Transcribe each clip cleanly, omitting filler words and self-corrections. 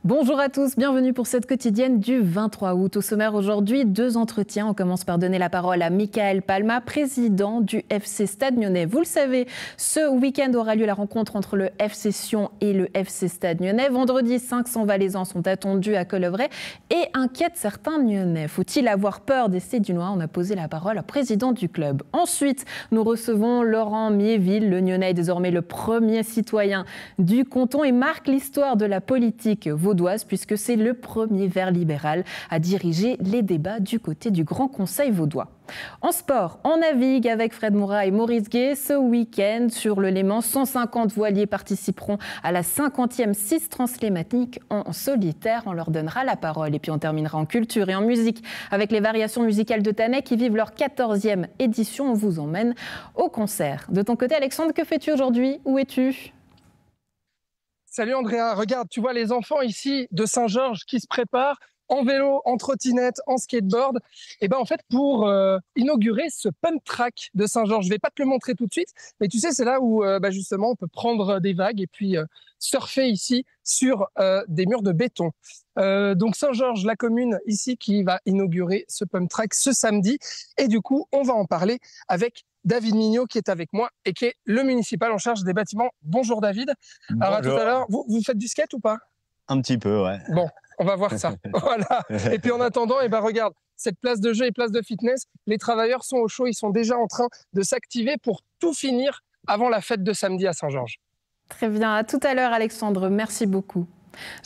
Bonjour à tous, bienvenue pour cette quotidienne du 23 août. Au sommaire aujourd'hui, 2 entretiens. On commence par donner la parole à Michael Palma, président du FC Stade Nyonnais. Vous le savez, ce week-end aura lieu la rencontre entre le FC Sion et le FC Stade Nyonnais. Vendredi, 500 Valaisans sont attendus à Colovray et inquiètent certains Nyonnais. Faut-il avoir peur des Sédunois? On a posé la parole au président du club. Ensuite, nous recevons Laurent Miéville. Le Nyonnais est désormais le premier citoyen du canton et marque l'histoire de la politique vaudoise, puisque c'est le premier vert libéral à diriger les débats du côté du Grand Conseil vaudois. En sport, on navigue avec Fred Moura et Maurice Gué. Ce week-end, sur le Léman, 150 voiliers participeront à la 50e Six Translémanique en solitaire. On leur donnera la parole. Et puis on terminera en culture et en musique avec les variations musicales de Tannay qui vivent leur 14e édition. On vous emmène au concert. De ton côté, Alexandre, que fais-tu aujourd'hui? Où es-tu? Salut Andrea, regarde, tu vois les enfants ici de Saint-Georges qui se préparent en vélo, en trottinette, en skateboard. Et ben en fait, pour inaugurer ce pump track de Saint-Georges, je vais pas te le montrer tout de suite, mais tu sais, c'est là où justement on peut prendre des vagues et puis surfer ici sur des murs de béton. Donc Saint-Georges, la commune ici qui va inaugurer ce pump track ce samedi. Et du coup, on va en parler avec David Mignot qui est avec moi et qui est le municipal en charge des bâtiments. Bonjour David. Bonjour. Alors à tout à l'heure, vous faites du skate ou pas? Un petit peu, ouais. Bon, on va voir ça. Voilà. Et puis en attendant, regarde, cette place de jeu et place de fitness, les travailleurs sont au chaud, ils sont déjà en train de s'activer pour tout finir avant la fête de samedi à Saint-Georges. Très bien, à tout à l'heure Alexandre, merci beaucoup.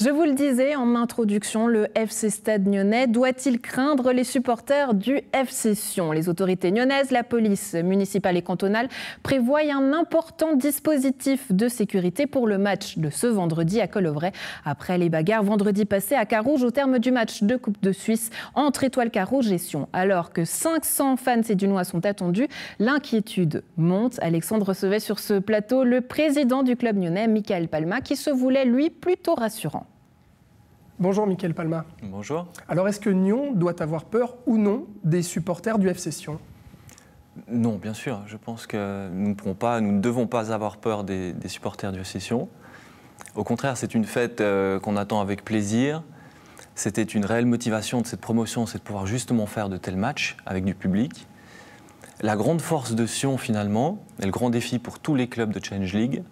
Je vous le disais en introduction, le FC Stade Nyonnais doit-il craindre les supporters du FC Sion? Les autorités nyonnaises, la police municipale et cantonale prévoient un important dispositif de sécurité pour le match de ce vendredi à Colovray. Après les bagarres vendredi passé à Carouge au terme du match de Coupe de Suisse entre Étoile Carouge et Sion. Alors que 500 fans sédunois sont attendus, l'inquiétude monte. Alexandre recevait sur ce plateau le président du club nyonnais, Michael Palma, qui se voulait lui plutôt rassurant. Bonjour Michael Palma. Bonjour. Alors est-ce que Nyon doit avoir peur ou non des supporters du FC Sion? Non, bien sûr. Je pense que nous ne devons pas avoir peur des supporters du FC Sion. Au contraire, c'est une fête qu'on attend avec plaisir. C'était une réelle motivation de cette promotion, c'est de pouvoir justement faire de tels matchs avec du public. La grande force de Sion finalement, et le grand défi pour tous les clubs de Challenge League,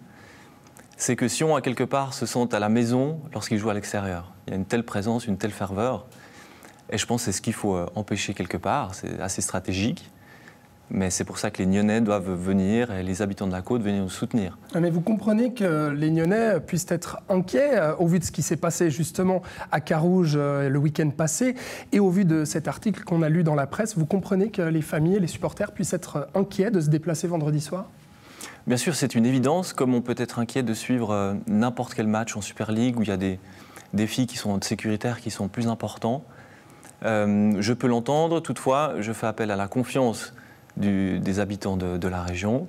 c'est que Sion, à quelque part, se sent à la maison lorsqu'ils jouent à l'extérieur. Il y a une telle présence, une telle ferveur. Et je pense que c'est ce qu'il faut empêcher quelque part. C'est assez stratégique. Mais c'est pour ça que les Nyonnais doivent venir et les habitants de la côte venir nous soutenir. Mais vous comprenez que les Nyonnais puissent être inquiets au vu de ce qui s'est passé justement à Carouge le week-end passé et au vu de cet article qu'on a lu dans la presse. Vous comprenez que les familles et les supporters puissent être inquiets de se déplacer vendredi soir? Bien sûr, c'est une évidence, comme on peut être inquiet de suivre n'importe quel match en Super League où il y a des défis qui sont sécuritaires, qui sont plus importants. Je peux l'entendre, toutefois, je fais appel à la confiance des habitants de la région,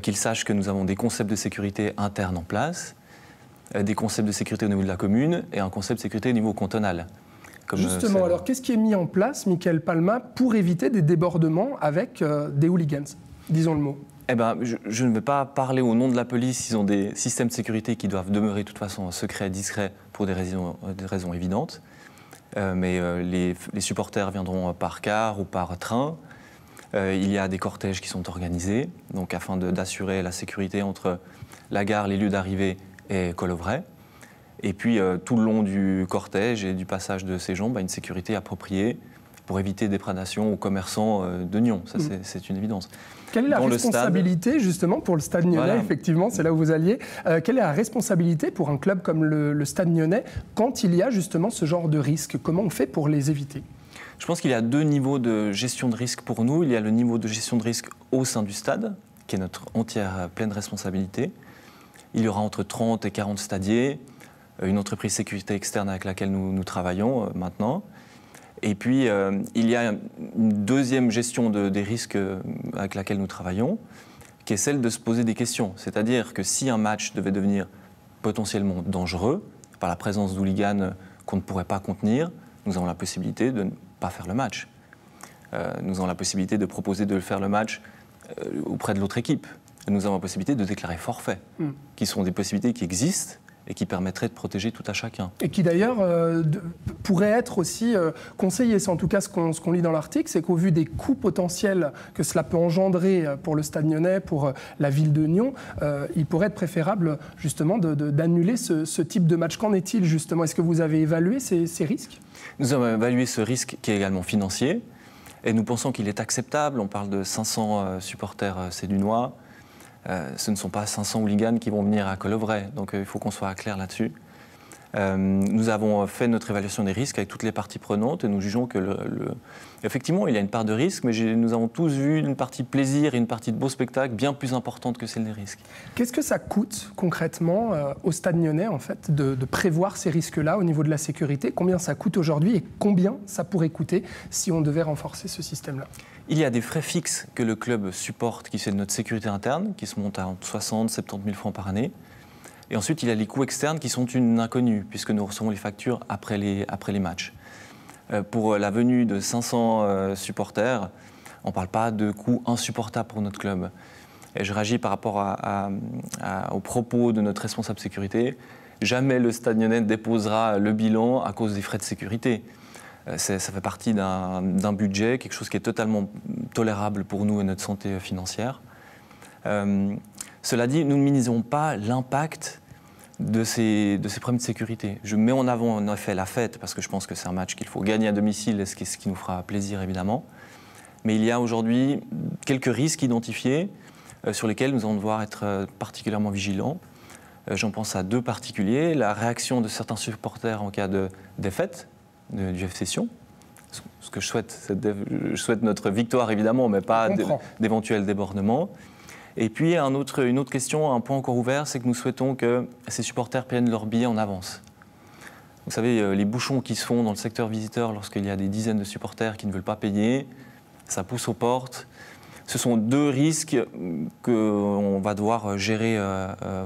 qu'ils sachent que nous avons des concepts de sécurité internes en place, des concepts de sécurité au niveau de la commune et un concept de sécurité au niveau cantonal. Justement, alors qu'est-ce qui est mis en place, Michael Palma, pour éviter des débordements avec des hooligans? Disons le mot. Eh ben, je ne vais pas parler au nom de la police. Ils ont des systèmes de sécurité qui doivent demeurer de toute façon secrets et discrets pour des raisons évidentes. Mais les supporters viendront par car ou par train. Il y a des cortèges qui sont organisés donc afin d'assurer la sécurité entre la gare, les lieux d'arrivée et Colovray. Et puis tout le long du cortège et du passage de ces gens, une sécurité appropriée pour éviter des prédations aux commerçants de Nyon. Ça, c'est une évidence. Quelle est la responsabilité, justement, pour le Stade Nyonnais, voilà. Effectivement, c'est là où vous alliez. Quelle est la responsabilité pour un club comme le Stade Nyonnais quand il y a justement ce genre de risque? Comment on fait pour les éviter? Je pense qu'il y a 2 niveaux de gestion de risque pour nous. Il y a le niveau de gestion de risque au sein du stade, qui est notre entière pleine responsabilité. Il y aura entre 30 et 40 stadiers, une entreprise sécurité externe avec laquelle nous travaillons maintenant. Et puis, il y a une deuxième gestion des risques avec laquelle nous travaillons, qui est celle de se poser des questions. C'est-à-dire que si un match devait devenir potentiellement dangereux, par la présence d'hooligans qu'on ne pourrait pas contenir, nous avons la possibilité de ne pas faire le match. Nous avons la possibilité de proposer de faire le match auprès de l'autre équipe. Nous avons la possibilité de déclarer forfait, qui sont des possibilités qui existent et qui permettrait de protéger tout à chacun. Et qui d'ailleurs pourrait être aussi conseillé. C'est en tout cas ce qu'on lit dans l'article, c'est qu'au vu des coûts potentiels que cela peut engendrer pour le Stade Lyonnais, pour la ville de Nyon, il pourrait être préférable justement d'annuler ce type de match. Qu'en est-il justement? Est-ce que vous avez évalué ces risques? Nous avons évalué ce risque qui est également financier et nous pensons qu'il est acceptable. On parle de 500 supporters sédunois. Ce ne sont pas 500 hooligans qui vont venir à Colovray, donc il faut qu'on soit clair là-dessus. Nous avons fait notre évaluation des risques avec toutes les parties prenantes et nous jugeons que effectivement il y a une part de risque, mais nous avons tous vu une partie plaisir et une partie de beau spectacle bien plus importante que celle des risques. Qu'est-ce que ça coûte concrètement au Stade Lyonnais en fait, de prévoir ces risques-là au niveau de la sécurité? Combien ça coûte aujourd'hui et combien ça pourrait coûter si on devait renforcer ce système-là? Il y a des frais fixes que le club supporte, qui sont de notre sécurité interne, qui se montent à entre 60 et 70 000 francs par année. Et ensuite, il y a les coûts externes qui sont une inconnue, puisque nous recevons les factures après les matchs. Pour la venue de 500 supporters, on ne parle pas de coûts insupportables pour notre club. Et je réagis par rapport aux propos de notre responsable sécurité. Jamais le Stade Lyonnais ne déposera le bilan à cause des frais de sécurité. Ça fait partie d'un budget, quelque chose qui est totalement tolérable pour nous et notre santé financière. Cela dit, nous ne minimisons pas l'impact de ces problèmes de sécurité. Je mets en avant en effet la fête, parce que je pense que c'est un match qu'il faut gagner à domicile, ce qui nous fera plaisir évidemment. Mais il y a aujourd'hui quelques risques identifiés sur lesquels nous allons devoir être particulièrement vigilants. J'en pense à deux particuliers. La réaction de certains supporters en cas de défaite du FC Sion. Ce que je souhaite notre victoire évidemment, mais pas d'éventuels débordements. Et puis une autre question, un point encore ouvert, c'est que nous souhaitons que ces supporters prennent leurs billets en avance. Vous savez, les bouchons qui se font dans le secteur visiteur lorsqu'il y a des dizaines de supporters qui ne veulent pas payer, ça pousse aux portes. Ce sont deux risques qu'on va devoir gérer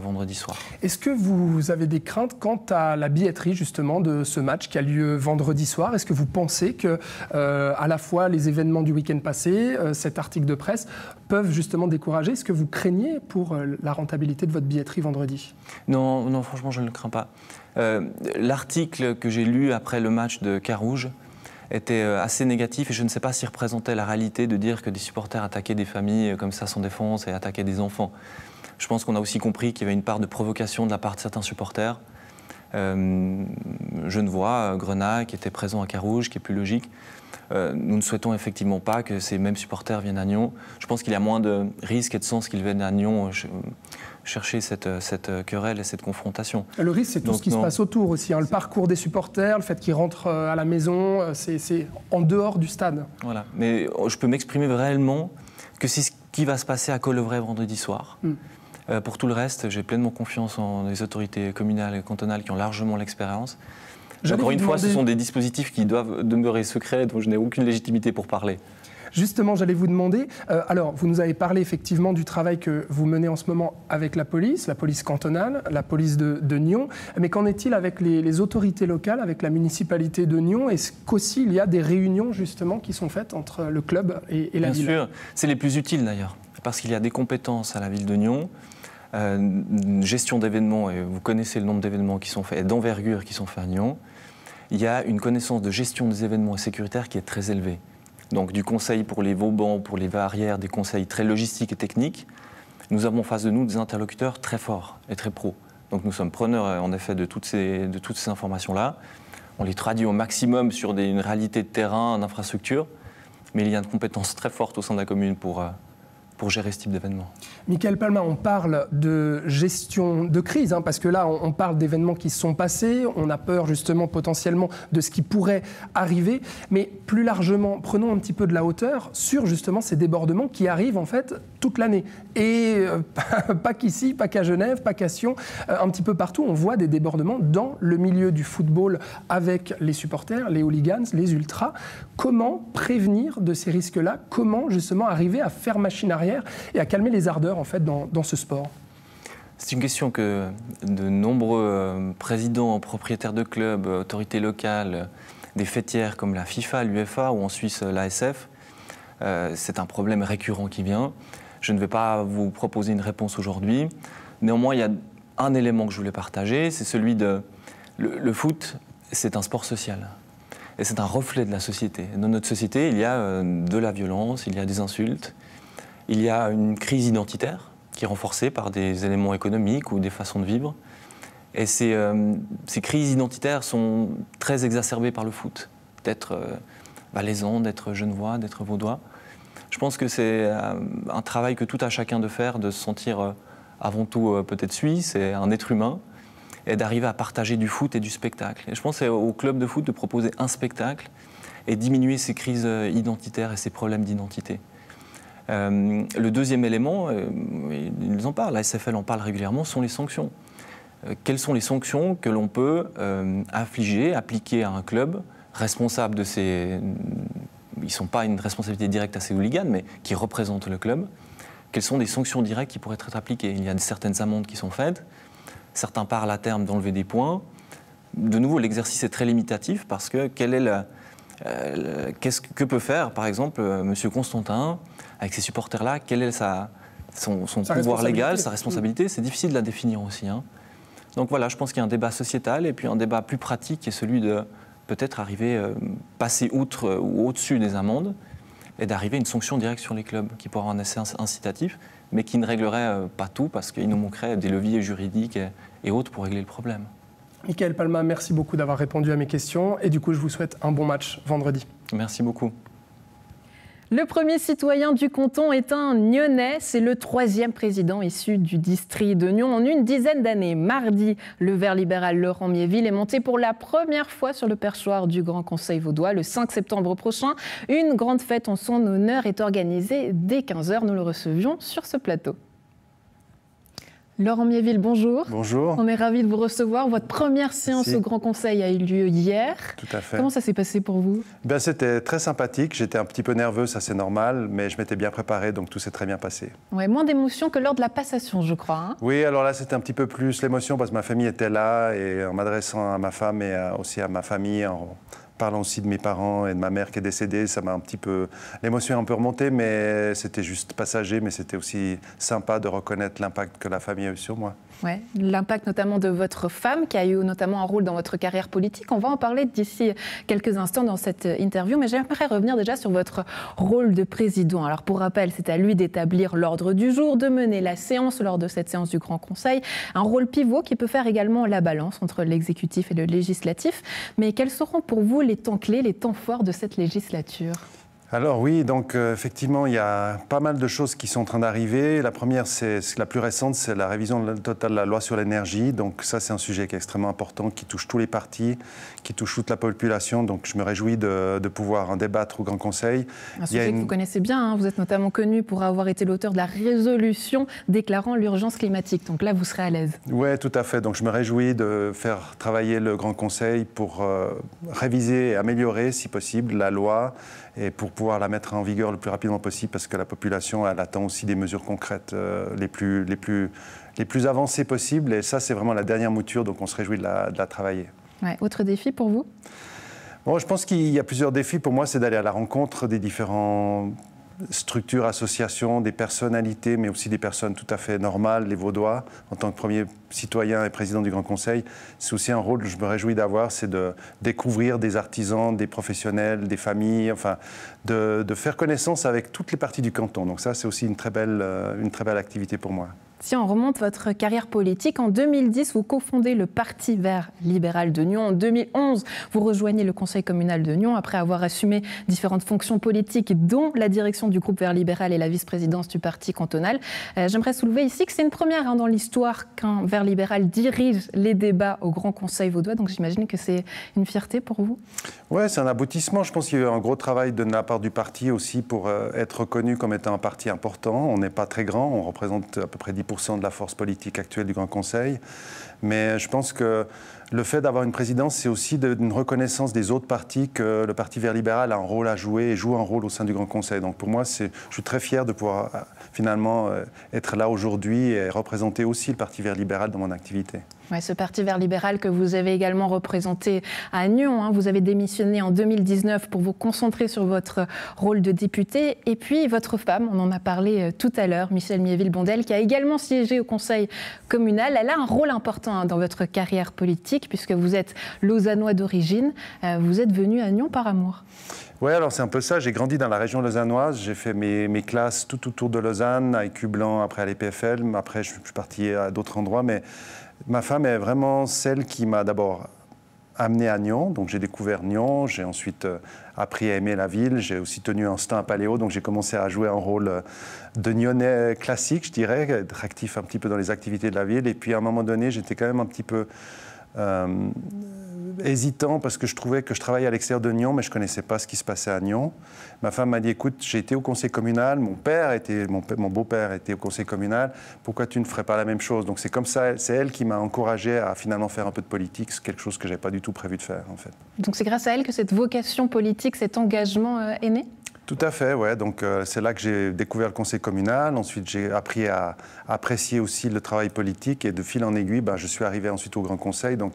vendredi soir. Est-ce que vous avez des craintes quant à la billetterie justement de ce match qui a lieu vendredi soir? Est-ce que vous pensez que à la fois les événements du week-end passé, cet article de presse, peuvent justement décourager? Est-ce que vous craignez pour la rentabilité de votre billetterie vendredi? Non, franchement, je ne le crains pas. L'article que j'ai lu après le match de Carouge était assez négatif et je ne sais pas s'il représentait la réalité de dire que des supporters attaquaient des familles comme ça sans défense et attaquaient des enfants. Je pense qu'on a aussi compris qu'il y avait une part de provocation de la part de certains supporters. Genevois, Grenat, qui était présent à Carouge, qui est plus logique. Nous ne souhaitons effectivement pas que ces mêmes supporters viennent à Nyon. Je pense qu'il y a moins de risques et de sens qu'ils viennent à Nyon chercher cette querelle et cette confrontation. Le risque, c'est tout ce qui se passe autour aussi. Hein. Le parcours des supporters, le fait qu'ils rentrent à la maison, c'est en dehors du stade. Voilà. Mais je peux m'exprimer réellement que c'est ce qui va se passer à Colovray vendredi soir. Pour tout le reste, j'ai pleinement confiance en les autorités communales et cantonales qui ont largement l'expérience. Encore une fois, ce sont des dispositifs qui doivent demeurer secrets, dont je n'ai aucune légitimité pour parler. Justement, j'allais vous demander, alors vous nous avez parlé effectivement du travail que vous menez en ce moment avec la police cantonale, la police de Nyon, mais qu'en est-il avec les autorités locales, avec la municipalité de Nyon? Est-ce qu'aussi il y a des réunions justement qui sont faites entre le club et la ville? Bien sûr, c'est les plus utiles d'ailleurs, parce qu'il y a des compétences à la ville de Nyon, une gestion d'événements, et vous connaissez le nombre d'événements qui sont faits, et d'envergure qui sont faits à Nyon. Il y a une connaissance de gestion des événements sécuritaires qui est très élevée. Donc du conseil pour les Vauban, pour les barrières, des conseils très logistiques et techniques. Nous avons en face de nous des interlocuteurs très forts et très pros. Donc nous sommes preneurs en effet de toutes ces informations-là. On les traduit au maximum sur une réalité de terrain, d'infrastructure, mais il y a une compétence très forte au sein de la commune pour gérer ce type d'événement. Michael Palma, on parle de gestion de crise, hein, parce que là, on parle d'événements qui se sont passés, on a peur justement potentiellement de ce qui pourrait arriver, mais plus largement, prenons un petit peu de la hauteur sur justement ces débordements qui arrivent en fait toute l'année. Et pas qu'ici, pas qu'à Genève, pas qu'à Sion, un petit peu partout, on voit des débordements dans le milieu du football avec les supporters, les hooligans, les ultras. Comment prévenir de ces risques-là? Comment justement arriver à faire machine arrière et à calmer les ardeurs en fait dans ce sport? C'est une question que de nombreux présidents, propriétaires de clubs, autorités locales, des fêtières comme la FIFA, l'UEFA ou en Suisse l'ASF, c'est un problème récurrent qui vient. Je ne vais pas vous proposer une réponse aujourd'hui. Néanmoins, il y a un élément que je voulais partager, c'est celui de... Le foot, c'est un sport social. Et c'est un reflet de la société. Dans notre société, il y a de la violence, il y a des insultes, il y a une crise identitaire qui est renforcée par des éléments économiques ou des façons de vivre. Et ces crises identitaires sont très exacerbées par le foot. D'être valaisan, d'être genevois, d'être vaudois. Je pense que c'est un travail que tout à chacun de faire, de se sentir avant tout peut-être suisse et un être humain, et d'arriver à partager du foot et du spectacle. Et je pense que c'est au club de foot de proposer un spectacle et diminuer ces crises identitaires et ces problèmes d'identité. Le deuxième élément, ils en parlent, la SFL en parle régulièrement, sont les sanctions. Quelles sont les sanctions que l'on peut appliquer à un club responsable de ces... Ils ne sont pas une responsabilité directe à ces hooligans, mais qui représentent le club. Quelles sont les sanctions directes qui pourraient être appliquées? Il y a certaines amendes qui sont faites. Certains parlent à terme d'enlever des points. De nouveau, l'exercice est très limitatif parce que que peut faire, par exemple, M. Constantin avec ces supporters-là? Quel est son pouvoir légal, sa responsabilité? C'est difficile de la définir aussi. Hein. Donc voilà, je pense qu'il y a un débat sociétal et puis un débat plus pratique qui est celui de peut-être arriver, passer outre ou au-dessus des amendes et d'arriver à une sanction directe sur les clubs qui pourrait avoir un effet incitatif, mais qui ne réglerait pas tout parce qu'il nous manquerait des leviers juridiques et autres pour régler le problème. Mickaël Palma, merci beaucoup d'avoir répondu à mes questions et du coup je vous souhaite un bon match vendredi. Merci beaucoup. Le premier citoyen du canton est un Nyonnais. C'est le 3e président issu du district de Nyon en une dizaine d'années. Mardi, le vert libéral Laurent Miéville est monté pour la première fois sur le perchoir du Grand Conseil vaudois. Le 5 septembre prochain, une grande fête en son honneur est organisée dès 15h. Nous le recevions sur ce plateau. Laurent Miéville, bonjour. Bonjour. On est ravis de vous recevoir. Votre première séance au Grand Conseil a eu lieu hier. Tout à fait. Comment ça s'est passé pour vous? C'était très sympathique. J'étais un petit peu nerveux, ça c'est normal, mais je m'étais bien préparé, donc tout s'est très bien passé. Ouais, moins d'émotion que lors de la passation, je crois. Hein. Oui, alors là c'était un petit peu plus l'émotion parce que ma famille était là et en m'adressant à ma femme et aussi à ma famille, en parlant aussi de mes parents et de ma mère qui est décédée, ça m'a un petit peu... L'émotion est un peu remontée, mais c'était juste passager, mais c'était aussi sympa de reconnaître l'impact que la famille a eu sur moi. Ouais, l'impact notamment de votre femme, qui a eu notamment un rôle dans votre carrière politique. On va en parler d'ici quelques instants dans cette interview, mais j'aimerais revenir déjà sur votre rôle de président. Alors pour rappel, c'est à lui d'établir l'ordre du jour, de mener la séance lors de cette séance du Grand Conseil. Un rôle pivot qui peut faire également la balance entre l'exécutif et le législatif. Mais quels seront pour vous les temps clés, les temps forts de cette législature ? Alors oui, donc effectivement, il y a pas mal de choses qui sont en train d'arriver. La première, c'est la plus récente, c'est la révision totale de la loi sur l'énergie. Donc ça, c'est un sujet qui est extrêmement important, qui touche tous les partis, qui touche toute la population. Donc je me réjouis de pouvoir en débattre au Grand Conseil. Un sujet que vous connaissez bien, hein. Vous êtes notamment connu pour avoir été l'auteur de la résolution déclarant l'urgence climatique. Donc là, vous serez à l'aise. Oui, tout à fait. Donc je me réjouis de faire travailler le Grand Conseil pour réviser et améliorer, si possible, la loi et pour pouvoir la mettre en vigueur le plus rapidement possible parce que la population, elle attend aussi des mesures concrètes les plus avancées possibles. Et ça, c'est vraiment la dernière mouture, donc on se réjouit de la travailler. Ouais. Autre défi pour vous ? Bon, je pense qu'il y a plusieurs défis. Pour moi, c'est d'aller à la rencontre des différents structures, associations, des personnalités, mais aussi des personnes tout à fait normales, les Vaudois, en tant que premier citoyen et président du Grand Conseil. C'est aussi un rôle que je me réjouis d'avoir, c'est de découvrir des artisans, des professionnels, des familles, enfin, de faire connaissance avec toutes les parties du canton. Donc ça, c'est aussi une très belle activité pour moi. Si on remonte votre carrière politique, en 2010, vous cofondez le Parti vert libéral de Nyon. En 2011, vous rejoignez le Conseil communal de Nyon après avoir assumé différentes fonctions politiques, dont la direction du groupe vert libéral et la vice-présidence du parti cantonal. J'aimerais soulever ici que c'est une première dans l'histoire qu'un vert libéral dirige les débats au Grand Conseil vaudois. Donc j'imagine que c'est une fierté pour vous. Oui, c'est un aboutissement. Je pense qu'il y a eu un gros travail de la part du parti aussi pour être reconnu comme étant un parti important. On n'est pas très grand, on représente à peu près 10% de la force politique actuelle du Grand Conseil. Mais je pense que le fait d'avoir une présidence, c'est aussi une reconnaissance des autres partis que le Parti vert libéral a un rôle à jouer et joue un rôle au sein du Grand Conseil. Donc pour moi, je suis très fier de pouvoir finalement être là aujourd'hui et représenter aussi le Parti vert libéral dans mon activité. Ouais, ce Parti vert libéral que vous avez également représenté à Nyon, hein, vous avez démissionné en 2019 pour vous concentrer sur votre rôle de député. Et puis votre femme, on en a parlé tout à l'heure, Michèle Miéville-Bondel, qui a également siégé au conseil communal. Elle a un rôle important dans votre carrière politique, puisque vous êtes lausannois d'origine. Vous êtes venu à Nyon par amour. Oui, alors c'est un peu ça. J'ai grandi dans la région lausannoise. J'ai fait mes classes tout autour de Lausanne, à Écublanc, après à l'EPFL. Après, je suis parti à d'autres endroits. Mais ma femme est vraiment celle qui m'a d'abord amené à Nyon. Donc j'ai découvert Nyon. J'ai ensuite appris à aimer la ville. J'ai aussi tenu un stand à Paléo. Donc j'ai commencé à jouer un rôle de Nyonnais classique, je dirais, être actif un petit peu dans les activités de la ville. Et puis à un moment donné, j'étais quand même un petit peu hésitant parce que je trouvais que je travaillais à l'extérieur de Nyon, mais je ne connaissais pas ce qui se passait à Nyon. Ma femme m'a dit, écoute, j'ai été au conseil communal, mon beau-père était au conseil communal, pourquoi tu ne ferais pas la même chose? Donc c'est comme ça, c'est elle qui m'a encouragé à finalement faire un peu de politique, c'est quelque chose que je n'avais pas du tout prévu de faire en fait. Donc c'est grâce à elle que cette vocation politique, cet engagement est né? Tout à fait, ouais. Donc c'est là que j'ai découvert le conseil communal. Ensuite, j'ai appris à apprécier aussi le travail politique et de fil en aiguille, je suis arrivé ensuite au Grand Conseil. Donc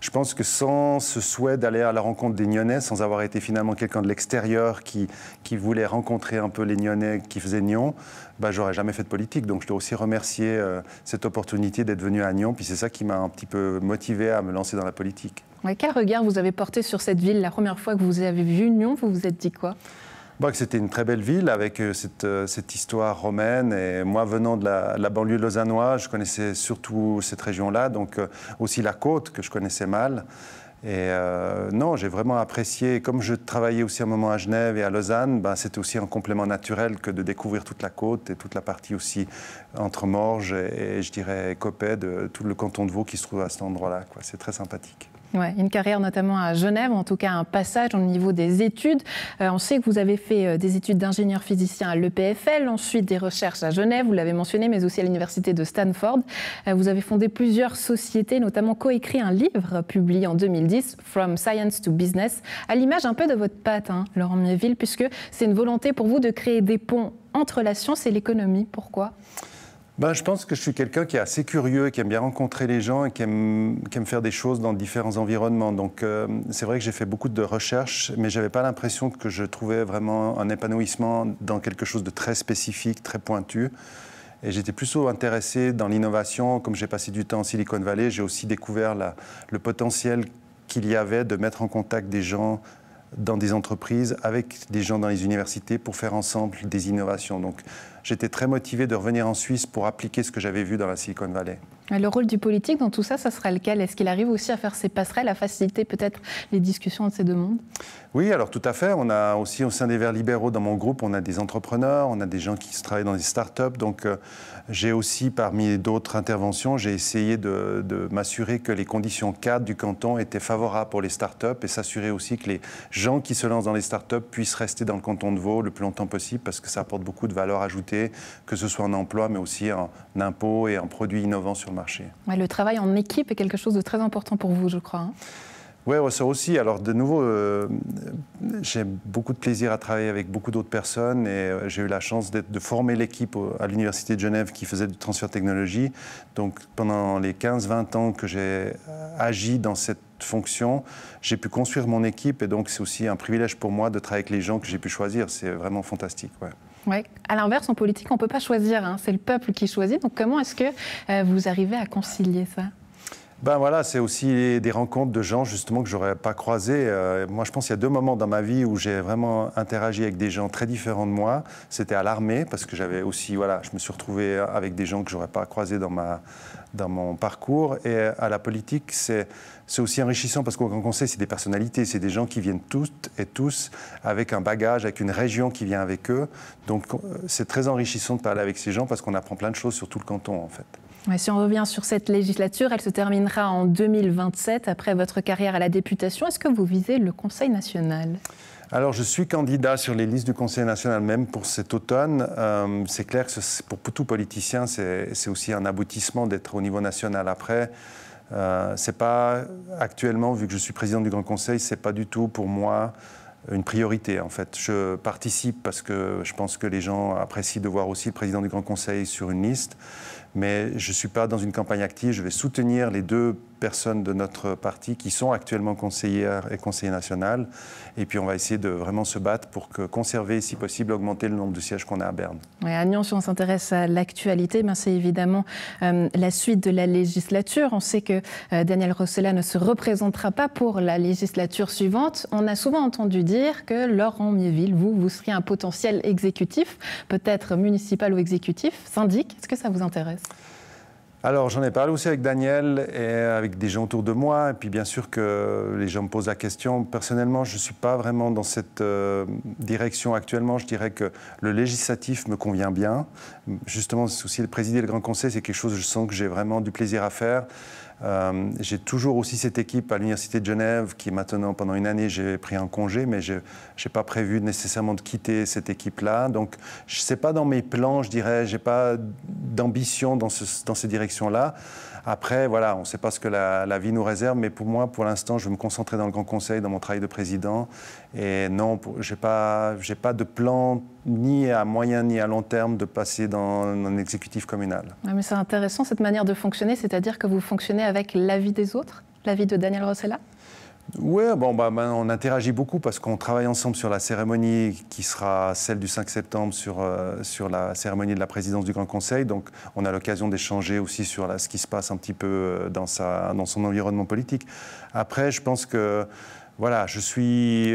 je pense que sans ce souhait d'aller à la rencontre des Nyonnais, sans avoir été finalement quelqu'un de l'extérieur qui voulait rencontrer un peu les Nyonnais qui faisaient Nyon, j'aurais jamais fait de politique. Donc je dois aussi remercier cette opportunité d'être venu à Nyon. Puis c'est ça qui m'a un petit peu motivé à me lancer dans la politique. Ouais, quel regard vous avez porté sur cette ville la première fois que vous avez vu Nyon? Vous vous êtes dit quoi? Que c'était une très belle ville avec cette histoire romaine. Et moi, venant de la banlieue lausannoise, je connaissais surtout cette région-là, donc aussi la côte que je connaissais mal. Et non, j'ai vraiment apprécié. Comme je travaillais aussi un moment à Genève et à Lausanne, c'était aussi un complément naturel que de découvrir toute la côte et toute la partie aussi entre Morges et je dirais Coppet, de tout le canton de Vaud qui se trouve à cet endroit-là. C'est très sympathique. Ouais, une carrière notamment à Genève, en tout cas un passage au niveau des études. On sait que vous avez fait des études d'ingénieur physicien à l'EPFL, ensuite des recherches à Genève, vous l'avez mentionné, mais aussi à l'université de Stanford. Vous avez fondé plusieurs sociétés, notamment coécrit un livre publié en 2010, From Science to Business, à l'image un peu de votre patte, Laurent Miéville, puisque c'est une volonté pour vous de créer des ponts entre la science et l'économie. Pourquoi ? Je pense que je suis quelqu'un qui est assez curieux, qui aime bien rencontrer les gens et qui aime faire des choses dans différents environnements. Donc c'est vrai que j'ai fait beaucoup de recherches, mais je n'avais pas l'impression que je trouvais vraiment un épanouissement dans quelque chose de très spécifique, très pointu. Et j'étais plutôt intéressé dans l'innovation. Comme j'ai passé du temps en Silicon Valley, j'ai aussi découvert le potentiel qu'il y avait de mettre en contact des gens dans des entreprises avec des gens dans les universités pour faire ensemble des innovations. Donc j'étais très motivé de revenir en Suisse pour appliquer ce que j'avais vu dans la Silicon Valley. Le rôle du politique dans tout ça, ça sera lequel? Est-ce qu'il arrive aussi à faire ces passerelles, à faciliter peut-être les discussions entre ces deux mondes? Oui, alors tout à fait. On a aussi au sein des Verts libéraux dans mon groupe, on a des entrepreneurs, on a des gens qui travaillent dans des startups. Donc j'ai aussi, parmi d'autres interventions, j'ai essayé de m'assurer que les conditions cadres du canton étaient favorables pour les startups et s'assurer aussi que les gens qui se lancent dans les startups puissent rester dans le canton de Vaud le plus longtemps possible parce que ça apporte beaucoup de valeur ajoutée, que ce soit en emploi, mais aussi en impôts et en produits innovants sur le marché. Ouais, le travail en équipe est quelque chose de très important pour vous, je crois. Oui, ça aussi. Alors, de nouveau, j'ai beaucoup de plaisir à travailler avec beaucoup d'autres personnes et j'ai eu la chance de former l'équipe à l'Université de Genève qui faisait du transfert de technologie. Donc, pendant les 15-20 ans que j'ai agi dans cette fonction, j'ai pu construire mon équipe et donc c'est aussi un privilège pour moi de travailler avec les gens que j'ai pu choisir. C'est vraiment fantastique. Ouais. Ouais. À l'inverse, en politique, on ne peut pas choisir. C'est le peuple qui choisit. Donc, comment est-ce que vous arrivez à concilier ça ? Voilà, c'est aussi des rencontres de gens justement que je n'aurais pas croisés. Moi, je pense qu'il y a 2 moments dans ma vie où j'ai vraiment interagi avec des gens très différents de moi. C'était à l'armée, parce que j'avais aussi, je me suis retrouvé avec des gens que je n'aurais pas croisés dans mon parcours. Et à la politique, c'est aussi enrichissant parce qu'au Grand Conseil, c'est des personnalités, c'est des gens qui viennent toutes et tous avec un bagage, avec une région qui vient avec eux. Donc, c'est très enrichissant de parler avec ces gens parce qu'on apprend plein de choses sur tout le canton, en fait. Ouais, si on revient sur cette législature, elle se terminera en 2027, après votre carrière à la députation. Est-ce que vous visez le Conseil national ? Alors, je suis candidat sur les listes du Conseil national même pour cet automne. C'est clair que pour tout politicien, c'est aussi un aboutissement d'être au niveau national après. C'est pas actuellement, vu que je suis président du Grand Conseil, c'est pas du tout pour moi une priorité en fait. Je participe parce que je pense que les gens apprécient de voir aussi le président du Grand Conseil sur une liste, mais je ne suis pas dans une campagne active. Je vais soutenir les 2 personnes de notre parti qui sont actuellement conseillères et conseillers nationaux. Et puis on va essayer de vraiment se battre pour conserver, si possible, augmenter le nombre de sièges qu'on a à Berne. Ouais, à Nyon, si on s'intéresse à l'actualité, c'est évidemment la suite de la législature. On sait que Daniel Rossella ne se représentera pas pour la législature suivante. On a souvent entendu dire que Laurent Miéville, vous seriez un potentiel exécutif, peut-être municipal ou exécutif, syndic. Est-ce que ça vous intéresse ? Alors, j'en ai parlé aussi avec Daniel et avec des gens autour de moi. Et puis, bien sûr que les gens me posent la question. Personnellement, je ne suis pas vraiment dans cette direction actuellement. Je dirais que le législatif me convient bien. Justement, aussi le présider le Grand Conseil, c'est quelque chose que je sens que j'ai vraiment du plaisir à faire. J'ai toujours aussi cette équipe à l'Université de Genève qui maintenant, pendant une année, j'ai pris un congé, mais je n'ai pas prévu nécessairement de quitter cette équipe-là. Donc, ce n'est pas dans mes plans, je dirais, je n'ai pas d'ambition dans ces directions-là. Après, voilà, on ne sait pas ce que la vie nous réserve, mais pour moi, pour l'instant, je vais me concentrer dans le Grand Conseil, dans mon travail de président. Et non, je n'ai pas de plan ni à moyen ni à long terme de passer dans un exécutif communal. Ouais, mais c'est intéressant cette manière de fonctionner, c'est-à-dire que vous fonctionnez avec l'avis des autres, l'avis de Daniel Rossella ? Oui, on interagit beaucoup parce qu'on travaille ensemble sur la cérémonie qui sera celle du 5 septembre sur la cérémonie de la présidence du Grand Conseil. Donc, on a l'occasion d'échanger aussi sur ce qui se passe un petit peu dans son environnement politique. Après, je pense que voilà, je suis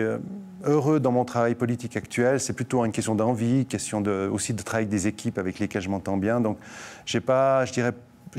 heureux dans mon travail politique actuel. C'est plutôt une question d'envie, question aussi de travailler avec des équipes avec lesquelles je m'entends bien. Donc, je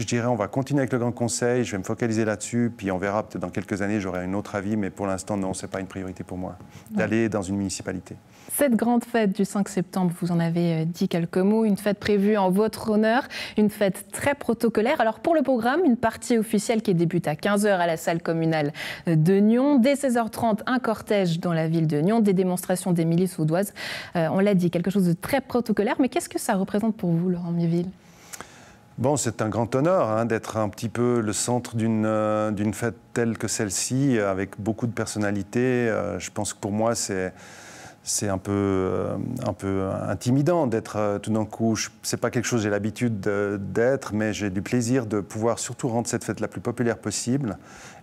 dirais, on va continuer avec le Grand Conseil, je vais me focaliser là-dessus, puis on verra, peut-être dans quelques années, j'aurai un autre avis, mais pour l'instant, non, ce n'est pas une priorité pour moi, d'aller dans une municipalité. Cette grande fête du 5 septembre, vous en avez dit quelques mots, une fête prévue en votre honneur, une fête très protocolaire. Alors pour le programme, une partie officielle qui débute à 15h à la salle communale de Nyon. Dès 16h30, un cortège dans la ville de Nyon, des démonstrations des milices audoises. On l'a dit, quelque chose de très protocolaire, mais qu'est-ce que ça représente pour vous, Laurent Miéville ? Bon, c'est un grand honneur d'être un petit peu le centre d'une fête telle que celle-ci, avec beaucoup de personnalités. Je pense que pour moi, c'est un peu intimidant d'être tout d'un coup. C'est pas quelque chose que j'ai l'habitude d'être, mais j'ai du plaisir de pouvoir surtout rendre cette fête la plus populaire possible.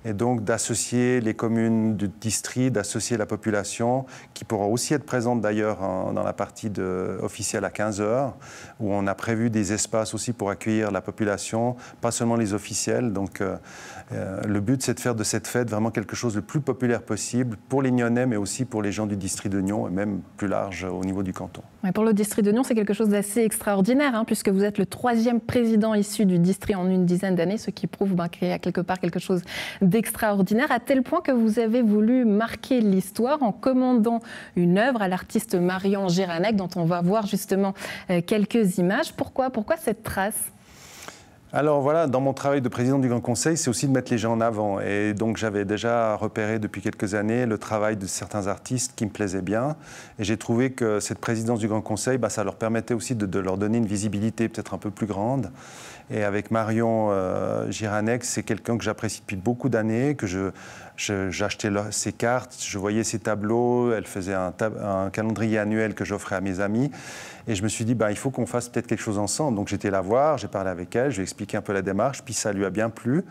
Et donc d'associer les communes du district, d'associer la population, qui pourra aussi être présente d'ailleurs dans la partie officielle à 15h, où on a prévu des espaces aussi pour accueillir la population, pas seulement les officiels. Donc le but, c'est de faire de cette fête vraiment quelque chose de plus populaire possible pour les Nyonnais, mais aussi pour les gens du district de Nyon, et même plus large au niveau du canton. Ouais, pour le district de Nyon, c'est quelque chose d'assez extraordinaire, puisque vous êtes le 3e président issu du district en une dizaine d'années, ce qui prouve qu'il y a quelque part quelque chose d'extraordinaire, à tel point que vous avez voulu marquer l'histoire en commandant une œuvre à l'artiste Marion Giranec, dont on va voir justement quelques images. Pourquoi cette trace ? Alors voilà, dans mon travail de président du Grand Conseil, c'est aussi de mettre les gens en avant. Et donc j'avais déjà repéré depuis quelques années le travail de certains artistes qui me plaisaient bien. Et j'ai trouvé que cette présidence du Grand Conseil, ça leur permettait aussi de leur donner une visibilité peut-être un peu plus grande. Et avec Marion Giranec, c'est quelqu'un que j'apprécie depuis beaucoup d'années, que j'achetais ses cartes, je voyais ses tableaux, elle faisait un calendrier annuel que j'offrais à mes amis. Et je me suis dit, il faut qu'on fasse peut-être quelque chose ensemble. Donc j'étais la voir, j'ai parlé avec elle, je lui ai expliqué un peu la démarche, puis ça lui a bien plu.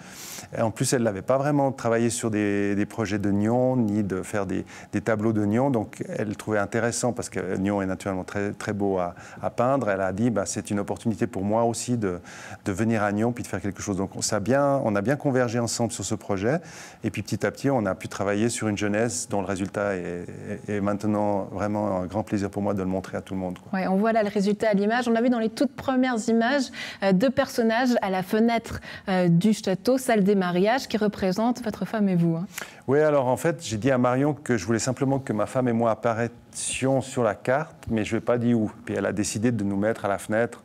Et en plus, elle n'avait pas vraiment travaillé sur des projets de Nyon, ni de faire des tableaux de Nyon. Donc elle trouvait intéressant, parce que Nyon est naturellement très, très beau à peindre. Elle a dit, c'est une opportunité pour moi aussi de venir à Nyon, puis de faire quelque chose. Donc on a bien convergé ensemble sur ce projet. Et puis petit à petit, on a pu travailler sur une jeunesse dont le résultat est maintenant vraiment un grand plaisir pour moi de le montrer à tout le monde. Ouais, on voit là le résultat à l'image. On a vu dans les toutes premières images 2 personnages à la fenêtre du château, salle des mariages, qui représentent votre femme et vous. Oui, alors en fait, j'ai dit à Marion que je voulais simplement que ma femme et moi apparaissions sur la carte, mais je ne lui ai pas dit où. Puis elle a décidé de nous mettre à la fenêtre.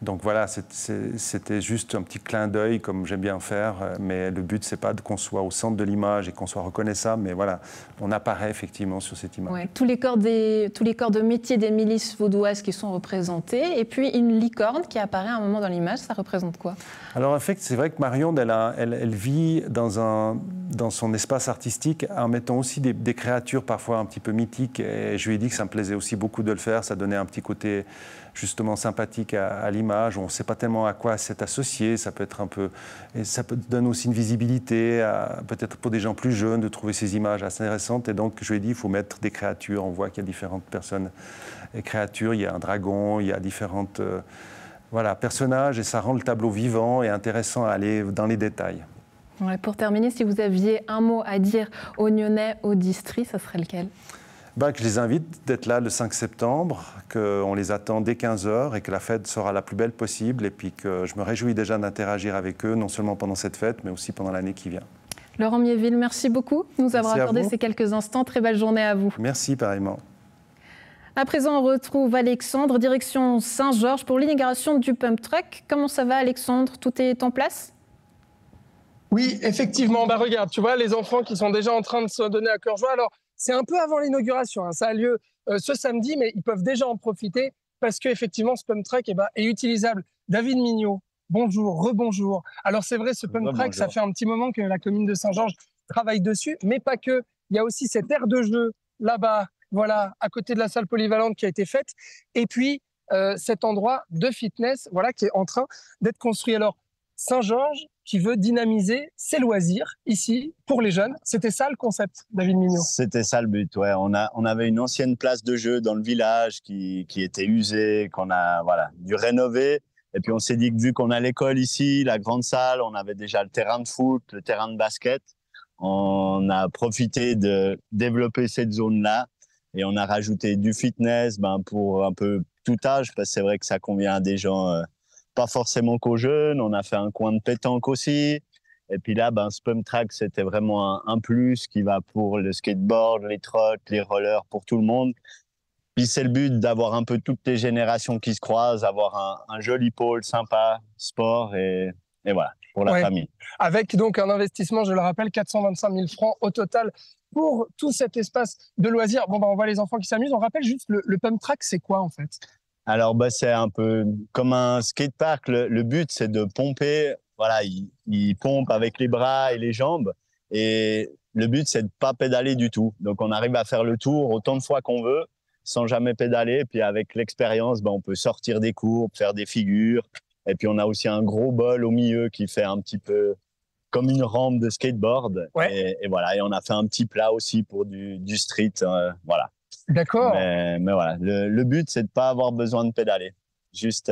Donc voilà, c'était juste un petit clin d'œil, comme j'aime bien faire, mais le but, c'est pas qu'on soit au centre de l'image et qu'on soit reconnaissable, mais voilà, on apparaît effectivement sur cette image. Ouais, tous les corps de métier des milices vaudoises qui sont représentés, et puis une licorne qui apparaît à un moment dans l'image, ça représente quoi? Alors en fait, c'est vrai que Marion, elle vit dans son espace artistique en mettant aussi des créatures parfois un petit peu mythiques, et je lui ai dit que ça me plaisait aussi beaucoup de le faire, ça donnait un petit côté justement sympathique à l'image, on ne sait pas tellement à quoi c'est associé, ça peut être un peu, et ça donne aussi une visibilité, peut-être pour des gens plus jeunes, de trouver ces images assez intéressantes, et donc je lui ai dit, il faut mettre des créatures, on voit qu'il y a différentes personnes et créatures, il y a un dragon, il y a différentes personnages, et ça rend le tableau vivant et intéressant à aller dans les détails. Ouais, pour terminer, si vous aviez un mot à dire aux Nyonnais, au district, ça serait lequel? Que je les invite d'être là le 5 septembre, qu'on les attend dès 15h et que la fête sera la plus belle possible, et puis que je me réjouis déjà d'interagir avec eux, non seulement pendant cette fête, mais aussi pendant l'année qui vient. Laurent Miéville, merci beaucoup de nous avoir accordé ces quelques instants. Très belle journée à vous. Merci, pareillement. À présent, on retrouve Alexandre, direction Saint-Georges, pour l'inauguration du pump truck. Comment ça va, Alexandre? Tout est en place? Oui, effectivement. Regarde, tu vois, les enfants qui sont déjà en train de se donner à cœur joie. Alors, c'est un peu avant l'inauguration, hein. Ça a lieu ce samedi, mais ils peuvent déjà en profiter parce qu'effectivement, ce pump truck est utilisable. David Mignot, bonjour, rebonjour. Alors, c'est vrai, ce pump truck, ça fait un petit moment que la commune de Saint-Georges travaille dessus, mais pas que. Il y a aussi cette aire de jeu là-bas, voilà, à côté de la salle polyvalente qui a été faite. Et puis, cet endroit de fitness, voilà, qui est en train d'être construit. Alors, Saint-Georges, qui veut dynamiser ses loisirs ici pour les jeunes. C'était ça le concept, David Mignot? C'était ça le but, ouais. On avait une ancienne place de jeu dans le village qui était usée, qu'on a dû rénover. Et puis on s'est dit que vu qu'on a l'école ici, la grande salle, on avait déjà le terrain de foot, le terrain de basket. On a profité de développer cette zone-là et on a rajouté du fitness pour un peu tout âge, parce que c'est vrai que ça convient à des gens... pas forcément qu'aux jeunes, on a fait un coin de pétanque aussi. Et puis là, ce pump track, c'était vraiment un plus qui va pour le skateboard, les trottes, les rollers, pour tout le monde. Puis c'est le but d'avoir un peu toutes les générations qui se croisent, avoir un joli pôle sympa, sport et voilà, pour la famille. Avec donc un investissement, je le rappelle, 425 000 francs au total pour tout cet espace de loisirs. Bon, on voit les enfants qui s'amusent. On rappelle juste, le pump track, c'est quoi en fait? Alors, c'est un peu comme un skatepark. Le but, c'est de pomper. Voilà, il pompe avec les bras et les jambes. Et le but, c'est de ne pas pédaler du tout. Donc, on arrive à faire le tour autant de fois qu'on veut, sans jamais pédaler. Puis, avec l'expérience, on peut sortir des courbes, faire des figures. Et puis, on a aussi un gros bol au milieu qui fait un petit peu comme une rampe de skateboard. Ouais. Et voilà, et on a fait un petit plat aussi pour du street. Voilà. D'accord. Mais voilà, le but, c'est de ne pas avoir besoin de pédaler. Juste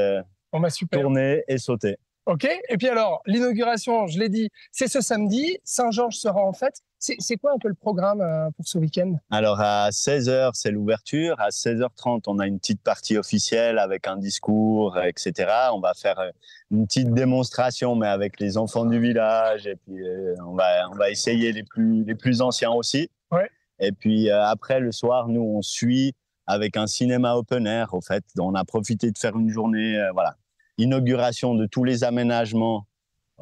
tourner et sauter. OK. Et puis alors, l'inauguration, je l'ai dit, c'est ce samedi. Saint-Georges sera en fête. C'est quoi un peu le programme pour ce week-end? Alors, à 16h, c'est l'ouverture. À 16h30, on a une petite partie officielle avec un discours, etc. On va faire une petite démonstration, mais avec les enfants du village. Et puis, on va essayer les plus anciens aussi. Ouais. Et puis après, le soir, nous, on suit avec un cinéma open air, au fait. On a profité de faire une journée, inauguration de tous les aménagements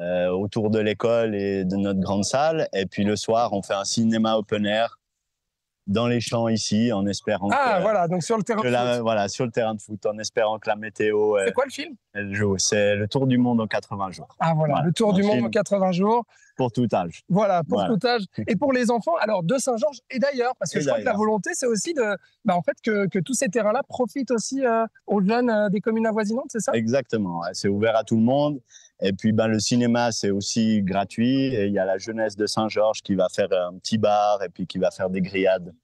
autour de l'école et de notre grande salle. Et puis le soir, on fait un cinéma open air dans les champs ici, en espérant voilà, donc sur le terrain de foot. Voilà, sur le terrain de foot, en espérant que la météo... C'est quoi le film? Elle joue. C'est Le Tour du monde en 80 jours. Ah voilà, le Tour du monde en 80 jours. Pour tout âge. Voilà, pour tout âge. Et pour les enfants, alors de Saint-Georges et d'ailleurs, parce que je crois que la volonté, c'est aussi en fait, que tous ces terrains-là profitent aussi aux jeunes des communes avoisinantes, c'est ça? Exactement, ouais, c'est ouvert à tout le monde. Et puis le cinéma, c'est aussi gratuit. Et il y a la jeunesse de Saint-Georges qui va faire un petit bar et puis qui va faire des grillades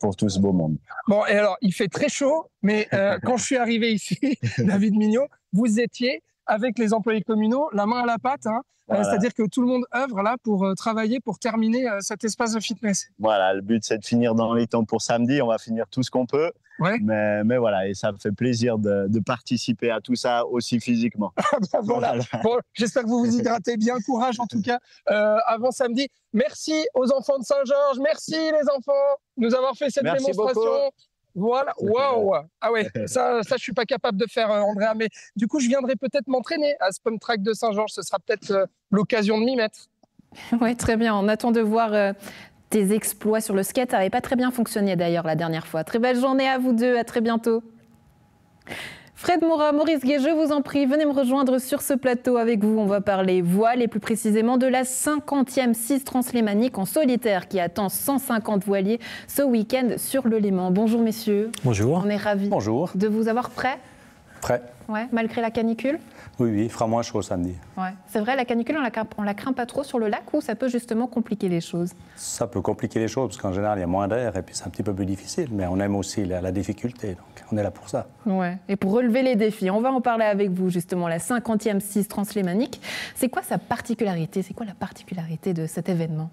pour tout ce beau monde. Bon, et alors, il fait très chaud, mais quand je suis arrivé ici, David Mignot, vous étiez avec les employés communaux, la main à la pâte, hein. Voilà. C'est-à-dire que tout le monde œuvre là pour travailler, pour terminer cet espace de fitness. Voilà, le but, c'est de finir dans les temps pour samedi. On va finir tout ce qu'on peut. Ouais. Mais voilà, et ça me fait plaisir de participer à tout ça aussi physiquement. Voilà. Bon, j'espère que vous vous hydratez bien. Courage en tout cas avant samedi. Merci aux enfants de Saint-Georges. Merci les enfants de nous avoir fait cette démonstration. Beaucoup. Voilà, waouh! Ah ouais, ça, je suis pas capable de faire, Andrea. Mais du coup, je viendrai peut-être m'entraîner à ce pump track de Saint-Georges. Ce sera peut-être l'occasion de m'y mettre. Oui, très bien. On attend de voir tes exploits sur le skate. Ça n'avait pas très bien fonctionné d'ailleurs la dernière fois. Très belle journée à vous deux. À très bientôt. Fred Moura, Maurice Gué, je vous en prie, venez me rejoindre sur ce plateau avec vous. On va parler voile et plus précisément de la 50e Six Translémanique en solitaire qui attend 150 voiliers ce week-end sur le Léman. Bonjour messieurs. Bonjour. On est ravis Bonjour. de vous avoir prêts. Prêt. Ouais, malgré la canicule. Oui, il fera moins chaud samedi. Ouais. C'est vrai, la canicule, on la craint pas trop sur le lac ou ça peut justement compliquer les choses? Ça peut compliquer les choses parce qu'en général, il y a moins d'air et puis c'est un petit peu plus difficile. Mais on aime aussi la difficulté, donc on est là pour ça. Ouais. Et pour relever les défis, on va en parler avec vous justement, la 50e Six Translémanique. C'est quoi sa particularité? C'est quoi la particularité de cet événement?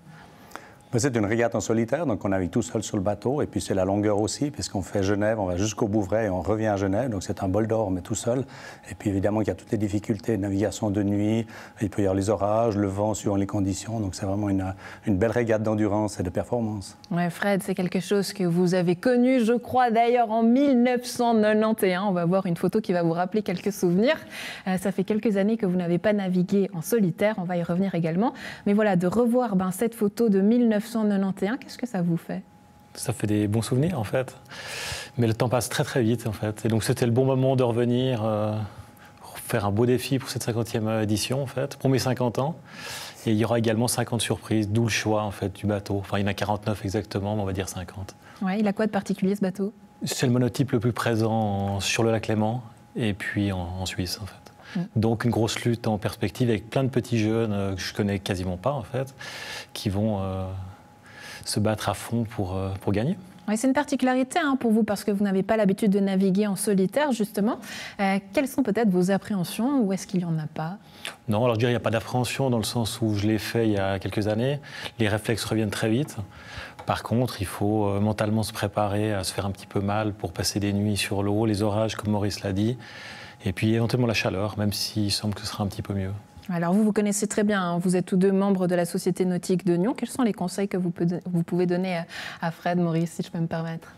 C'est une régate en solitaire, donc on navigue tout seul sur le bateau. Et puis c'est la longueur aussi, puisqu'on fait Genève, on va jusqu'au Bouvray et on revient à Genève. Donc c'est un bol d'or, mais tout seul. Et puis évidemment, il y a toutes les difficultés de navigation de nuit. Il peut y avoir les orages, le vent suivant les conditions. Donc c'est vraiment une belle régate d'endurance et de performance. Ouais, Fred, c'est quelque chose que vous avez connu, je crois d'ailleurs en 1991. On va voir une photo qui va vous rappeler quelques souvenirs. Ça fait quelques années que vous n'avez pas navigué en solitaire. On va y revenir également. Mais voilà, de revoir cette photo de 1991, qu'est-ce que ça vous fait? Ça fait des bons souvenirs en fait, mais le temps passe très très vite en fait. Et donc c'était le bon moment de revenir, faire un beau défi pour cette 50e édition en fait, pour mes 50 ans. Et il y aura également 50 surprises, d'où le choix en fait du bateau. Enfin il y en a 49 exactement, mais on va dire 50. Ouais, il a quoi de particulier ce bateau? C'est le monotype le plus présent sur le lac Léman et puis en Suisse en fait. Donc une grosse lutte en perspective avec plein de petits jeunes que je connais quasiment pas en fait, qui vont se battre à fond pour gagner. Ouais, c'est une particularité pour vous parce que vous n'avez pas l'habitude de naviguer en solitaire justement. Quelles sont peut-être vos appréhensions ou est-ce qu'il n'y en a pas? Non, alors je dirais qu'il n'y a pas d'appréhension dans le sens où je l'ai fait il y a quelques années. Les réflexes reviennent très vite. Par contre, il faut mentalement se préparer à se faire un petit peu mal pour passer des nuits sur l'eau, les orages comme Maurice l'a dit. Et puis éventuellement la chaleur, même s'il semble que ce sera un petit peu mieux. Alors vous connaissez très bien, vous êtes tous deux membres de la Société Nautique de Nyon. Quels sont les conseils que vous pouvez donner à Fred, Maurice, si je peux me permettre?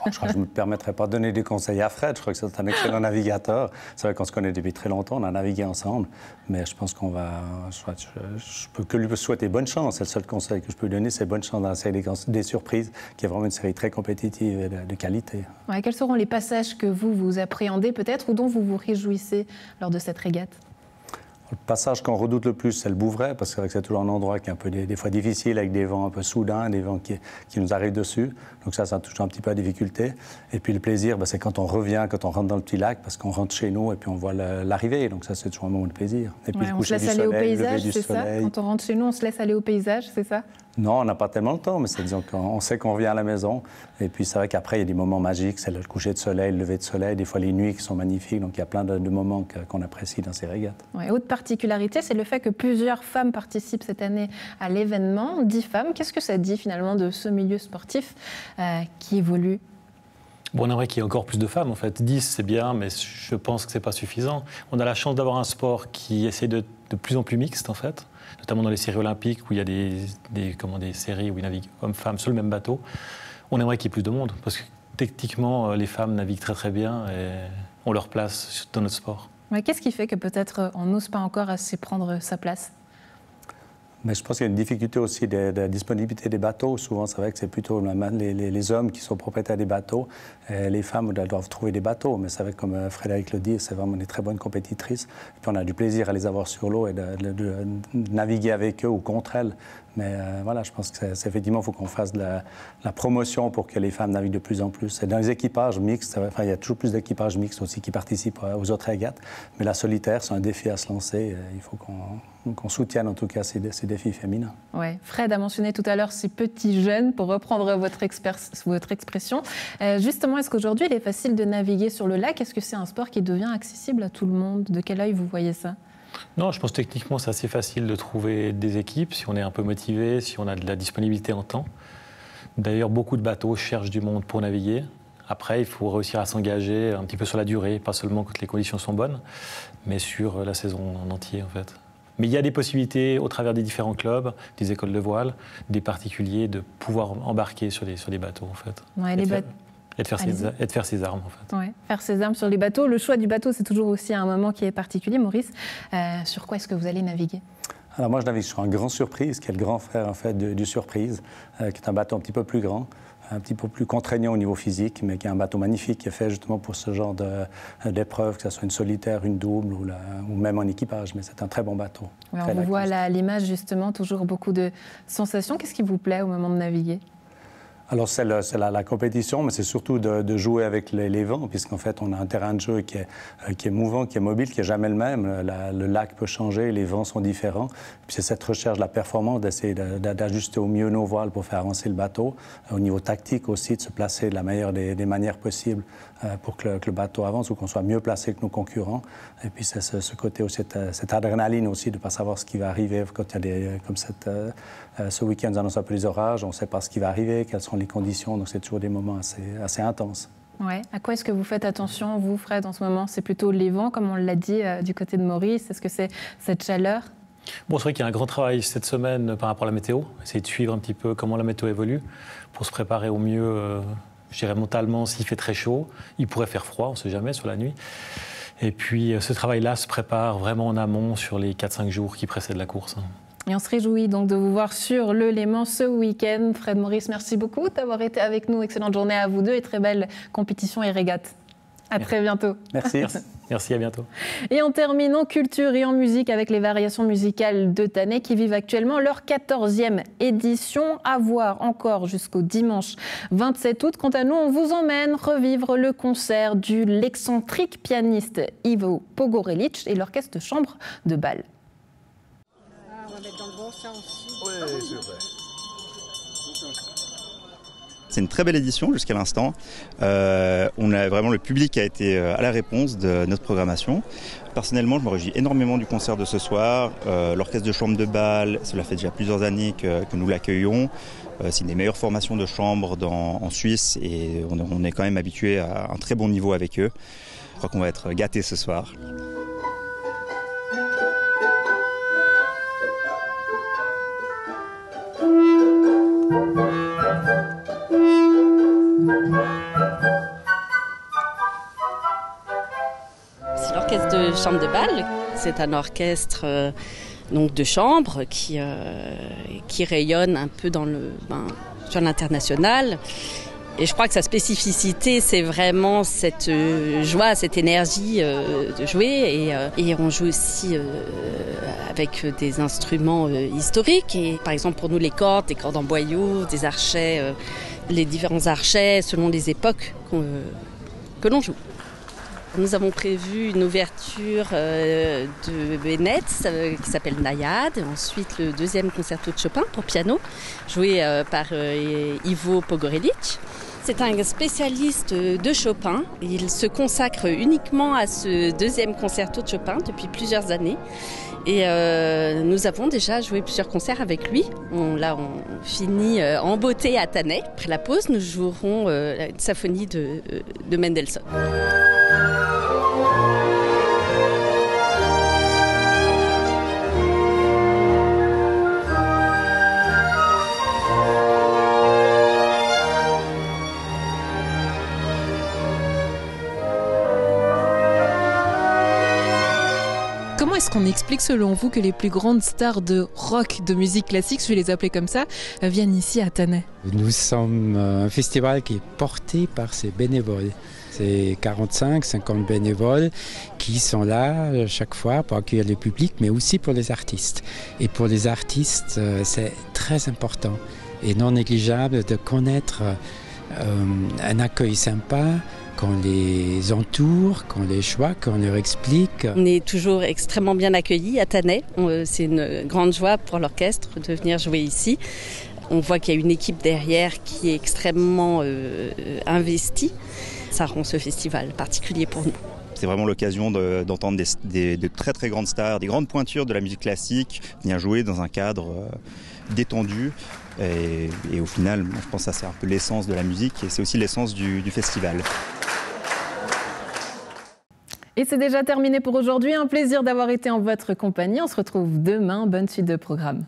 Je crois que je ne me permettrai pas de donner des conseils à Fred. Je crois que c'est un excellent navigateur. C'est vrai qu'on se connaît depuis très longtemps, on a navigué ensemble. Mais je pense qu'on va... Je peux que lui souhaiter bonne chance. C'est le seul conseil que je peux lui donner, c'est bonne chance dans la série des surprises, qui est vraiment une série très compétitive et de qualité. Ouais, quels seront les passages que vous appréhendez peut-être ou dont vous vous réjouissez lors de cette régate? Le passage qu'on redoute le plus, c'est le Bouvray, parce que c'est toujours un endroit qui est un peu des fois difficile, avec des vents un peu soudains, des vents qui nous arrivent dessus. Donc ça touche un petit peu à la difficulté. Et puis le plaisir, c'est quand on revient, quand on rentre dans le petit lac, parce qu'on rentre chez nous et puis on voit l'arrivée. Donc ça, c'est toujours un moment de plaisir. Et puis on se laisse aller au paysage, c'est ça? Quand on rentre chez nous, on se laisse aller au paysage, c'est ça? Non, on n'a pas tellement le temps, mais c'est disons qu'on sait qu'on revient à la maison. Et puis c'est vrai qu'après, il y a des moments magiques, c'est le coucher de soleil, le lever de soleil, des fois les nuits qui sont magnifiques. Donc il y a plein de moments qu'on apprécie dans ces régates. Ouais, autre particularité, c'est le fait que plusieurs femmes participent cette année à l'événement, 10 femmes. Qu'est-ce que ça dit finalement de ce milieu sportif qui évolue? Bon, on aimerait qu'il y ait encore plus de femmes en fait. 10 c'est bien, mais je pense que c'est pas suffisant. On a la chance d'avoir un sport qui essaie de plus en plus mixte en fait, notamment dans les séries olympiques où il y a des séries où ils naviguent hommes-femmes sur le même bateau. On aimerait qu'il y ait plus de monde parce que techniquement les femmes naviguent très très bien et ont leur place dans notre sport. Ouais, qu'est-ce qui fait que peut-être on n'ose pas encore assez prendre sa place? Mais je pense qu'il y a une difficulté aussi de la disponibilité des bateaux. Souvent, c'est vrai que c'est plutôt les hommes qui sont propriétaires des bateaux. Les femmes doivent trouver des bateaux. Mais c'est vrai que, comme Frédéric le dit, c'est vraiment des très bonnes compétitrices. Et puis on a du plaisir à les avoir sur l'eau et de naviguer avec eux ou contre elles. Mais voilà, je pense que effectivement, il faut qu'on fasse de la promotion pour que les femmes naviguent de plus en plus. Et dans les équipages mixtes, il y a toujours plus d'équipages mixtes aussi qui participent aux autres régates. Mais la solitaire, c'est un défi à se lancer. Il faut qu'on soutienne en tout cas ces défis féminins. Ouais. Fred a mentionné tout à l'heure ces petits jeunes, pour reprendre votre expression. Justement, est-ce qu'aujourd'hui, il est facile de naviguer sur le lac? Est-ce que c'est un sport qui devient accessible à tout le monde? De quel œil vous voyez ça? Non, je pense que techniquement, c'est assez facile de trouver des équipes si on est un peu motivé, si on a de la disponibilité en temps. D'ailleurs, beaucoup de bateaux cherchent du monde pour naviguer. Après, il faut réussir à s'engager un petit peu sur la durée, pas seulement quand les conditions sont bonnes, mais sur la saison en entier, en fait. Mais il y a des possibilités, au travers des différents clubs, des écoles de voile, des particuliers, de pouvoir embarquer sur des bateaux, en fait. Ouais, Et de faire ses armes, en fait. Ouais, faire ses armes sur les bateaux. Le choix du bateau, c'est toujours aussi un moment qui est particulier. Maurice, sur quoi est-ce que vous allez naviguer ? Alors moi, je navigue sur un Grand Surprise, qui est le grand frère en fait, du Surprise, qui est un bateau un petit peu plus grand, un petit peu plus contraignant au niveau physique, mais qui est un bateau magnifique, qui est fait justement pour ce genre d'épreuve, que ce soit une solitaire, une double ou même en équipage. Mais c'est un très bon bateau. Alors, on vous voit à l'image, justement, toujours beaucoup de sensations. Qu'est-ce qui vous plaît au moment de naviguer ? Alors, c'est la compétition, mais c'est surtout de jouer avec les vents, puisqu'en fait, on a un terrain de jeu qui est mouvant, qui est mobile, qui n'est jamais le même. Le lac peut changer, les vents sont différents. Puis c'est cette recherche de la performance, d'essayer d'ajuster au mieux nos voiles pour faire avancer le bateau. Au niveau tactique aussi, de se placer de la meilleure des manières possibles pour que le bateau avance ou qu'on soit mieux placé que nos concurrents. Et puis, c'est ce côté aussi, cette adrénaline aussi, de ne pas savoir ce qui va arriver quand il y a comme ce week-end, nous annonce un peu les orages, on ne sait pas ce qui va arriver, quelles sont les conditions, donc c'est toujours des moments assez intenses. Ouais. À quoi est-ce que vous faites attention, vous, Fred, en ce moment ? C'est plutôt les vents, comme on l'a dit, du côté de Maurice. Est-ce que c'est cette chaleur ? Bon, c'est vrai qu'il y a un grand travail cette semaine par rapport à la météo, essayer de suivre un petit peu comment la météo évolue pour se préparer au mieux, je dirais mentalement, s'il fait très chaud. Il pourrait faire froid, on ne sait jamais, sur la nuit. Et puis ce travail-là se prépare vraiment en amont sur les 4-5 jours qui précèdent la course. Et on se réjouit donc de vous voir sur le Léman ce week-end. Fred, Maurice, merci beaucoup d'avoir été avec nous. Excellente journée à vous deux et très belle compétition et régate. À très bientôt. Merci. Merci, à bientôt. Et en terminant, culture et en musique avec les variations musicales de Tannay qui vivent actuellement leur 14e édition. À voir encore jusqu'au dimanche 27 août. Quant à nous, on vous emmène revivre le concert du l'excentrique pianiste Ivo Pogorelic et l'orchestre de chambre de Bâle. On va mettre dans le bon sens. Oui, s'il vous plaît. C'est une très belle édition jusqu'à l'instant. On a vraiment le public qui a été à la réponse de notre programmation. Personnellement, je me réjouis énormément du concert de ce soir. L'orchestre de chambre de Bâle, cela fait déjà plusieurs années que nous l'accueillons. C'est une des meilleures formations de chambre en Suisse et on est quand même habitué à un très bon niveau avec eux. Je crois qu'on va être gâtés ce soir. C'est l'orchestre de chambre de Bâle. C'est un orchestre donc de chambre qui rayonne un peu sur l'international. Et je crois que sa spécificité, c'est vraiment cette joie, cette énergie de jouer. Et on joue aussi avec des instruments historiques. Et par exemple, pour nous, les cordes en boyau, des archets, les différents archets selon les époques que l'on joue. Nous avons prévu une ouverture de Bennett qui s'appelle Naïade. Ensuite, le deuxième concerto de Chopin pour piano, joué par Ivo Pogorelic. C'est un spécialiste de Chopin. Il se consacre uniquement à ce deuxième concerto de Chopin depuis plusieurs années. Et nous avons déjà joué plusieurs concerts avec lui. On finit en beauté à Tannay. Après la pause, nous jouerons une symphonie de Mendelssohn. Comment est-ce qu'on explique selon vous que les plus grandes stars de rock, de musique classique, je vais les appeler comme ça, viennent ici à Tannay ? Nous sommes un festival qui est porté par ces bénévoles. C'est 45-50 bénévoles qui sont là chaque fois pour accueillir le public, mais aussi pour les artistes. Et pour les artistes, c'est très important et non négligeable de connaître un accueil sympa, qu'on les entoure, qu'on les choisit, qu'on leur explique. On est toujours extrêmement bien accueillis à Tannay. C'est une grande joie pour l'orchestre de venir jouer ici. On voit qu'il y a une équipe derrière qui est extrêmement investie. Ça rend ce festival particulier pour nous. C'est vraiment l'occasion d'entendre de très très grandes stars, des grandes pointures de la musique classique, venir jouer dans un cadre détendu. Et au final, je pense que ça c'est un peu l'essence de la musique et c'est aussi l'essence du festival. Et c'est déjà terminé pour aujourd'hui. Un plaisir d'avoir été en votre compagnie. On se retrouve demain. Bonne suite de programme.